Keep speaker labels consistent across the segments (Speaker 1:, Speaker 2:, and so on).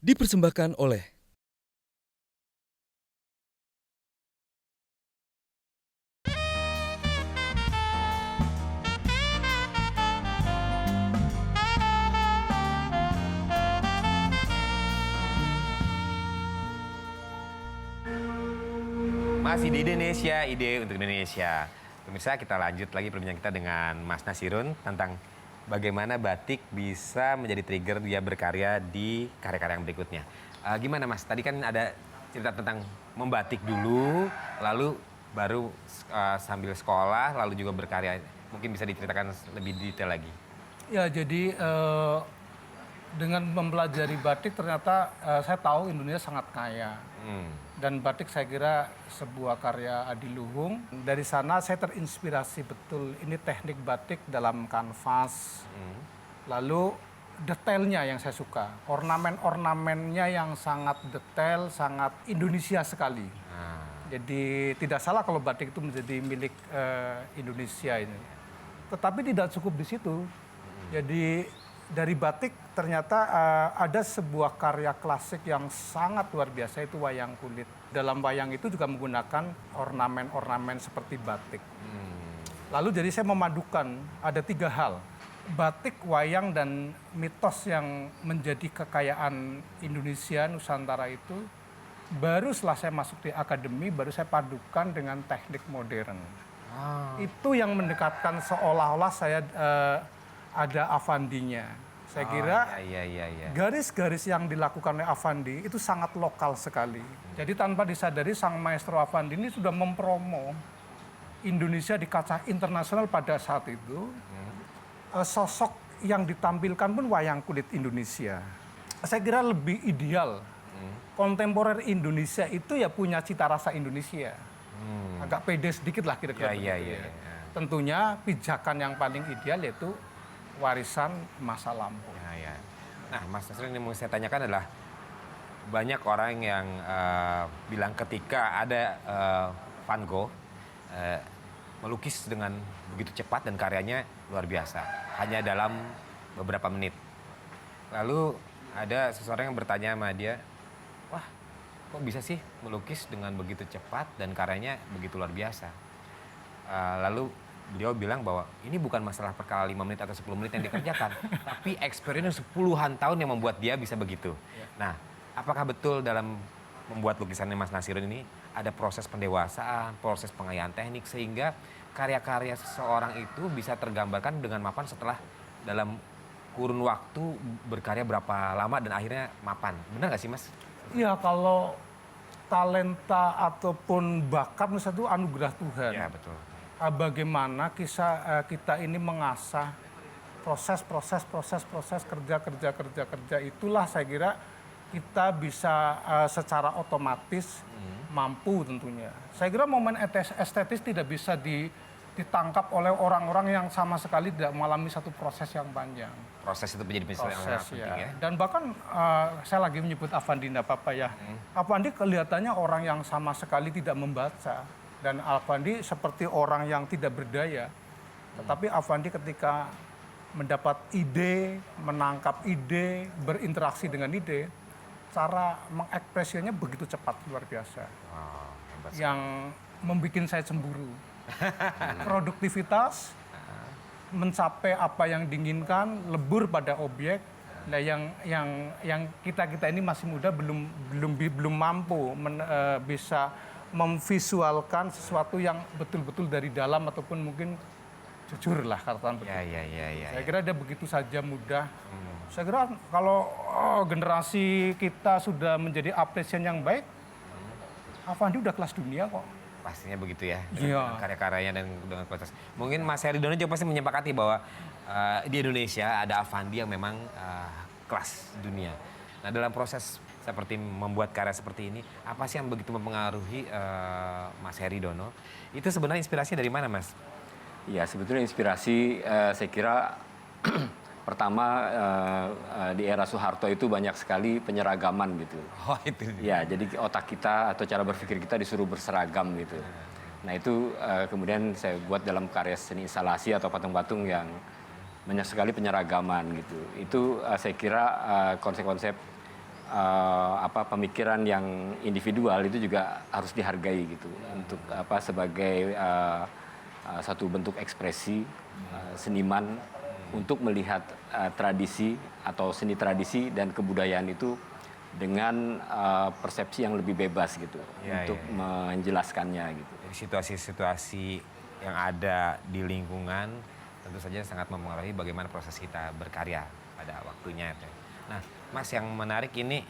Speaker 1: Dipersembahkan oleh
Speaker 2: Masih di Indonesia, ide untuk Indonesia. Pemirsa, kita lanjut lagi perbincangan kita dengan Mas Nasirun tentang bagaimana batik bisa menjadi trigger dia berkarya di karya-karya yang berikutnya. Gimana Mas, tadi kan ada cerita tentang membatik dulu, lalu baru sambil sekolah, lalu juga berkarya. Mungkin bisa diceritakan lebih detail lagi.
Speaker 3: Ya, jadi dengan mempelajari batik ternyata saya tahu Indonesia sangat kaya. Dan batik saya kira sebuah karya adiluhung. Dari sana saya terinspirasi betul ini teknik batik dalam kanvas. Lalu detailnya yang saya suka. Ornamen-ornamennya yang sangat detail, sangat Indonesia sekali. Jadi tidak salah kalau batik itu menjadi milik Indonesia ini. Tetapi tidak cukup di situ. Jadi dari batik ternyata ada sebuah karya klasik yang sangat luar biasa, itu wayang kulit. Dalam wayang itu juga menggunakan ornamen-ornamen seperti batik. Lalu jadi saya memadukan ada 3 hal. Batik, wayang, dan mitos yang menjadi kekayaan Indonesia, Nusantara itu. Baru setelah saya masuk di akademi, baru saya padukan dengan teknik modern. Itu yang mendekatkan seolah-olah saya ada Avandinya. Saya kira garis-garis yang dilakukan oleh Avandi itu sangat lokal sekali. Jadi tanpa disadari sang maestro Avandi ini sudah mempromo Indonesia di kancah internasional pada saat itu. Sosok yang ditampilkan pun wayang kulit Indonesia. Saya kira lebih ideal. Kontemporer Indonesia itu ya punya cita rasa Indonesia. Agak pede sedikit lah kira-kira. Tentunya pijakan yang paling ideal yaitu warisan masa lampau.
Speaker 2: Nah, Mas Nasrul, yang mau saya tanyakan adalah banyak orang yang bilang ketika ada Van Gogh melukis dengan begitu cepat dan karyanya luar biasa, hanya dalam beberapa menit. Lalu ada seseorang yang bertanya sama dia, wah kok bisa sih melukis dengan begitu cepat dan karyanya begitu luar biasa? Lalu beliau bilang bahwa ini bukan masalah perkara 5 menit atau 10 menit yang dikerjakan, tapi experience puluhan tahun yang membuat dia bisa begitu. Nah, apakah betul dalam membuat lukisannya Mas Nasirun ini ada proses pendewasaan, proses pengayaan teknik, sehingga karya-karya seseorang itu bisa tergambarkan dengan mapan setelah dalam kurun waktu berkarya berapa lama dan akhirnya mapan. Benar nggak sih, Mas?
Speaker 3: Iya, kalau talenta ataupun bakat misalnya itu anugerah Tuhan.
Speaker 2: Ya, betul.
Speaker 3: Bagaimana kita ini mengasah proses kerja itulah saya kira kita bisa secara otomatis mampu tentunya. Saya kira momen estetis tidak bisa ditangkap oleh orang-orang yang sama sekali tidak mengalami satu proses yang panjang.
Speaker 2: Proses itu menjadi yang sangat penting ya.
Speaker 3: Dan bahkan saya lagi menyebut Avandi tidak apa-apa ya. Avandi kelihatannya orang yang sama sekali tidak membaca. Dan Avandi seperti orang yang tidak berdaya. Tetapi Avandi ketika mendapat ide, menangkap ide, berinteraksi dengan ide, cara mengekspresinya begitu cepat, luar biasa. Yang membuat saya cemburu. Produktivitas, mencapai apa yang diinginkan, lebur pada objek. Nah, yang kita ini masih muda belum mampu bisa memvisualkan sesuatu yang betul-betul dari dalam ataupun mungkin jujur lah katakan betul. Saya kira dia begitu saja mudah. Saya kira kalau generasi kita sudah menjadi apresiasi yang baik, Avandi udah kelas dunia kok.
Speaker 2: Pastinya begitu ya, dengan karya-karyanya dan dengan kualitas. Mungkin Mas Heridono juga pasti menyepakati bahwa di Indonesia ada Avandi yang memang kelas dunia. Nah, dalam proses seperti membuat karya seperti ini, apa sih yang begitu mempengaruhi Mas Heridono? Itu sebenarnya inspirasinya dari mana, Mas?
Speaker 4: Ya, sebetulnya inspirasi saya kira pertama di era Soeharto itu banyak sekali penyeragaman gitu.
Speaker 2: Oh, itu.
Speaker 4: Ya, jadi otak kita atau cara berpikir kita disuruh berseragam gitu. Nah, itu kemudian saya buat dalam karya seni instalasi atau patung-patung yang banyak sekali penyeragaman gitu. Itu saya kira konsep-konsep pemikiran yang individual itu juga harus dihargai gitu untuk sebagai satu bentuk ekspresi seniman untuk melihat tradisi atau seni tradisi dan kebudayaan itu dengan persepsi yang lebih bebas gitu untuk menjelaskannya gitu.
Speaker 2: Situasi-situasi yang ada di lingkungan tentu saja sangat mempengaruhi bagaimana proses kita berkarya pada waktunya. Nah, Mas, yang menarik ini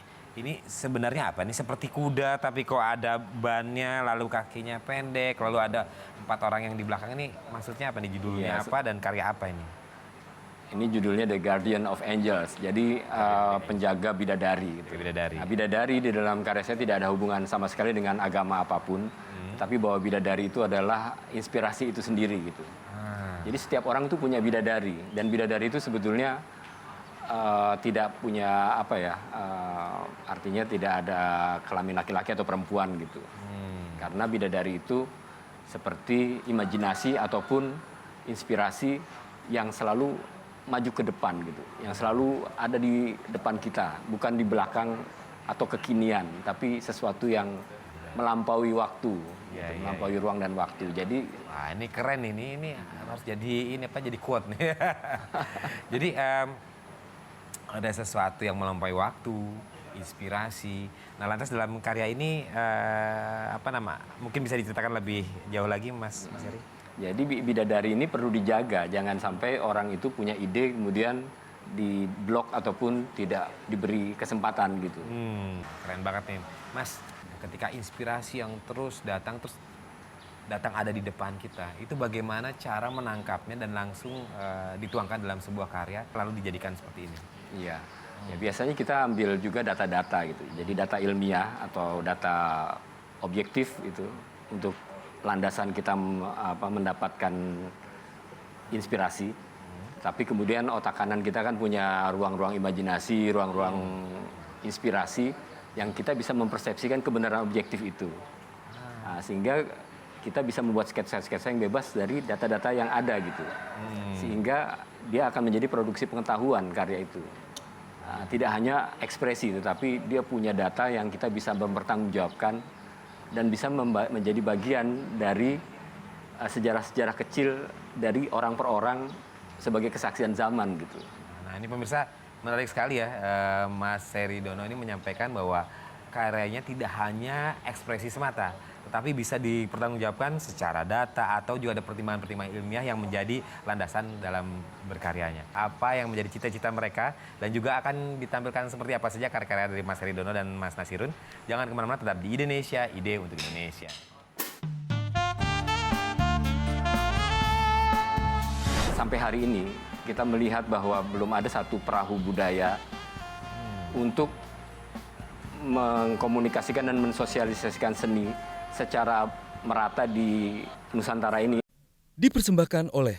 Speaker 2: sebenarnya apa? Ini seperti kuda tapi kok ada bannya, lalu kakinya pendek, lalu ada 4 orang yang di belakang ini. Maksudnya apa nih, judulnya apa dan karya apa ini?
Speaker 4: Ini judulnya The Guardian of Angels, jadi penjaga bidadari. Gitu.
Speaker 2: Bidadari.
Speaker 4: Nah, bidadari di dalam karya saya tidak ada hubungan sama sekali dengan agama apapun, tapi bahwa bidadari itu adalah inspirasi itu sendiri gitu. Jadi setiap orang itu punya bidadari, dan bidadari itu sebetulnya tidak punya artinya tidak ada kelamin laki-laki atau perempuan gitu. Karena bidadari itu seperti imajinasi ataupun inspirasi yang selalu maju ke depan gitu, yang selalu ada di depan kita, bukan di belakang atau kekinian, tapi sesuatu yang melampaui waktu, melampaui ruang dan waktu. Jadi,
Speaker 2: wah, ini keren ini harus jadi jadi quote nih. Jadi ada sesuatu yang melampaui waktu, inspirasi. Nah, lantas dalam karya ini mungkin bisa diceritakan lebih jauh lagi, Mas Heri?
Speaker 4: Jadi bidadari ini perlu dijaga, jangan sampai orang itu punya ide kemudian diblok ataupun tidak diberi kesempatan gitu.
Speaker 2: Keren banget nih, Mas. Ketika inspirasi yang terus datang ada di depan kita, itu bagaimana cara menangkapnya dan langsung dituangkan dalam sebuah karya lalu dijadikan seperti ini?
Speaker 4: Iya, ya biasanya kita ambil juga data-data gitu. Jadi data ilmiah atau data objektif itu untuk landasan kita mendapatkan inspirasi. Tapi kemudian otak kanan kita kan punya ruang-ruang imajinasi, ruang-ruang inspirasi yang kita bisa mempersepsikan kebenaran objektif itu. Nah, sehingga kita bisa membuat sketsa-sketsa yang bebas dari data-data yang ada gitu. Sehingga dia akan menjadi produksi pengetahuan karya itu. Nah, tidak hanya ekspresi, tetapi dia punya data yang kita bisa mempertanggungjawabkan dan bisa menjadi bagian dari sejarah-sejarah kecil dari orang per orang sebagai kesaksian zaman gitu.
Speaker 2: Nah, ini pemirsa menarik sekali ya, Mas Heri Dono ini menyampaikan bahwa karyanya tidak hanya ekspresi semata, tetapi bisa dipertanggungjawabkan secara data atau juga ada pertimbangan-pertimbangan ilmiah yang menjadi landasan dalam berkaryanya. Apa yang menjadi cita-cita mereka dan juga akan ditampilkan seperti apa saja karya-karya dari Mas Heri Dono dan Mas Nasirun. Jangan kemana-mana, tetap di Indonesia, ide untuk Indonesia.
Speaker 4: Sampai hari ini kita melihat bahwa belum ada satu perahu budaya untuk mengkomunikasikan dan mensosialisasikan seni secara merata di Nusantara ini.
Speaker 1: Dipersembahkan oleh